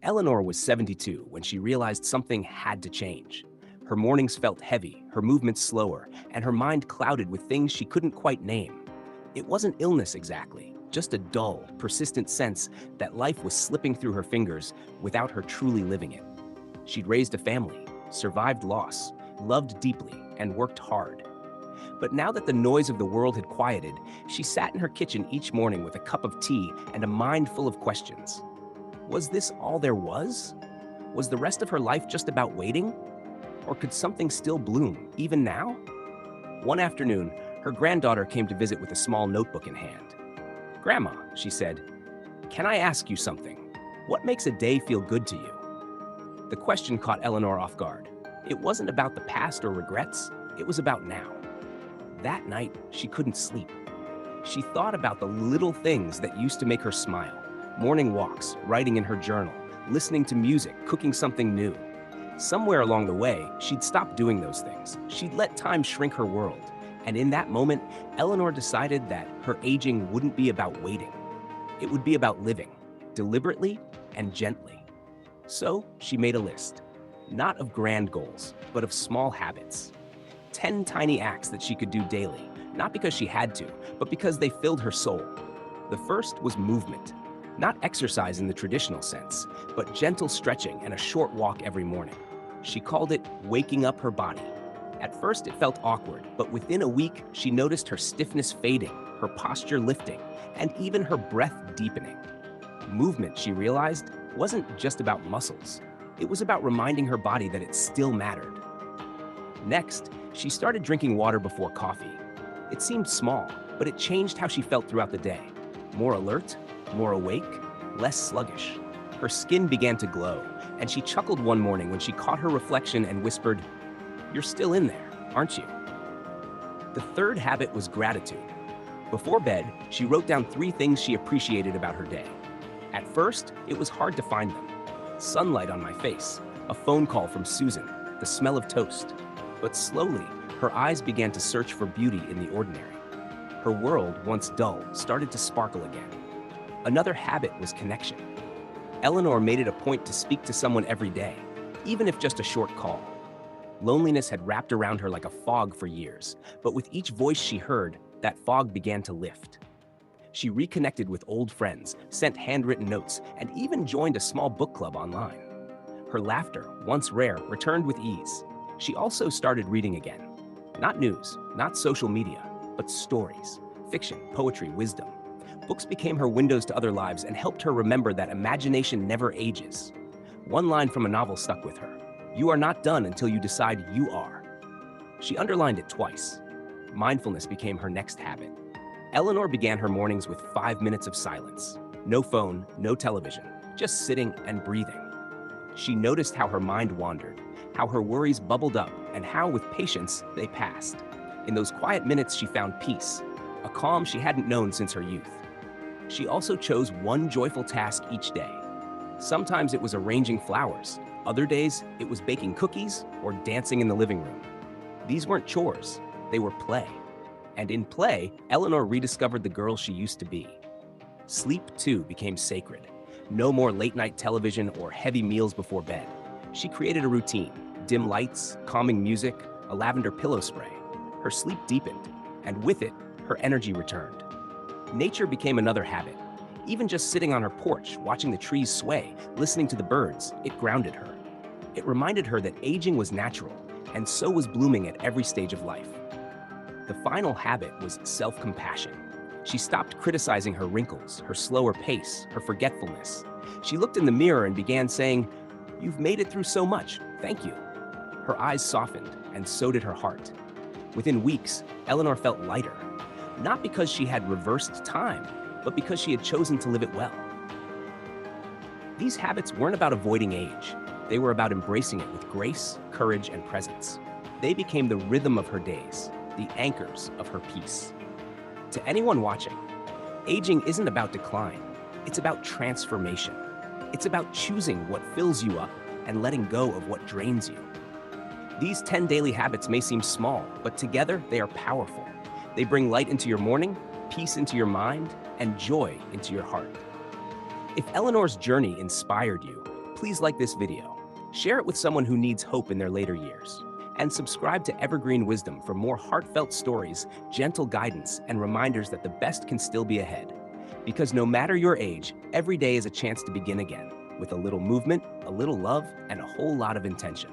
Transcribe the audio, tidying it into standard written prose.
Eleanor was 72 when she realized something had to change. Her mornings felt heavy, her movements slower, and her mind clouded with things she couldn't quite name. It wasn't illness exactly, just a dull, persistent sense that life was slipping through her fingers without her truly living it. She'd raised a family, survived loss, loved deeply, and worked hard. But now that the noise of the world had quieted, she sat in her kitchen each morning with a cup of tea and a mind full of questions. Was this all there was? Was the rest of her life just about waiting? Or could something still bloom, even now? One afternoon, her granddaughter came to visit with a small notebook in hand. "Grandma," she said, "can I ask you something? What makes a day feel good to you?" The question caught Eleanor off guard. It wasn't about the past or regrets, it was about now. That night, she couldn't sleep. She thought about the little things that used to make her smile. Morning walks, writing in her journal, listening to music, cooking something new. Somewhere along the way, she'd stopped doing those things. She'd let time shrink her world. And in that moment, Eleanor decided that her aging wouldn't be about waiting. It would be about living, deliberately and gently. So she made a list, not of grand goals, but of small habits. 10 tiny acts that she could do daily, not because she had to, but because they filled her soul. The first was movement. Not exercise in the traditional sense, but gentle stretching and a short walk every morning. She called it waking up her body. At first, it felt awkward, but within a week, she noticed her stiffness fading, her posture lifting, and even her breath deepening. Movement, she realized, wasn't just about muscles. It was about reminding her body that it still mattered. Next, she started drinking water before coffee. It seemed small, but it changed how she felt throughout the day. More alert, more awake, less sluggish. Her skin began to glow, and she chuckled one morning when she caught her reflection and whispered, "You're still in there, aren't you?" The third habit was gratitude. Before bed, she wrote down 3 things she appreciated about her day. At first, it was hard to find them. Sunlight on my face, a phone call from Susan, the smell of toast. But slowly, her eyes began to search for beauty in the ordinary. Her world, once dull, started to sparkle again. Another habit was connection. Eleanor made it a point to speak to someone every day, even if just a short call. Loneliness had wrapped around her like a fog for years, but with each voice she heard, that fog began to lift. She reconnected with old friends, sent handwritten notes, and even joined a small book club online. Her laughter, once rare, returned with ease. She also started reading again. Not news, not social media, but stories, fiction, poetry, wisdom. Books became her windows to other lives and helped her remember that imagination never ages. One line from a novel stuck with her: "You are not done until you decide you are." She underlined it twice. Mindfulness became her next habit. Eleanor began her mornings with 5 minutes of silence. No phone, no television, just sitting and breathing. She noticed how her mind wandered, how her worries bubbled up, and how, with patience, they passed. In those quiet minutes, she found peace, a calm she hadn't known since her youth. She also chose one joyful task each day. Sometimes it was arranging flowers. Other days, it was baking cookies or dancing in the living room. These weren't chores, they were play. And in play, Eleanor rediscovered the girl she used to be. Sleep, too, became sacred. No more late-night television or heavy meals before bed. She created a routine: dim lights, calming music, a lavender pillow spray. Her sleep deepened, and with it, her energy returned. Nature became another habit. Even just sitting on her porch, watching the trees sway, listening to the birds, it grounded her. It reminded her that aging was natural, and so was blooming at every stage of life. The final habit was self-compassion. She stopped criticizing her wrinkles, her slower pace, her forgetfulness. She looked in the mirror and began saying, "You've made it through so much, thank you." Her eyes softened, and so did her heart. Within weeks, Eleanor felt lighter, not because she had reversed time, but because she had chosen to live it well. These habits weren't about avoiding age. They were about embracing it with grace, courage, and presence. They became the rhythm of her days, the anchors of her peace. To anyone watching, aging isn't about decline. It's about transformation. It's about choosing what fills you up and letting go of what drains you. These 10 daily habits may seem small, but together they are powerful. They bring light into your morning, peace into your mind, and joy into your heart. If Eleanor's journey inspired you, Please like this video, share it with someone who needs hope in their later years, and subscribe to Evergreen Wisdom for more heartfelt stories, gentle guidance, and reminders that the best can still be ahead. Because no matter your age, every day is a chance to begin again, with a little movement, a little love, and a whole lot of intention.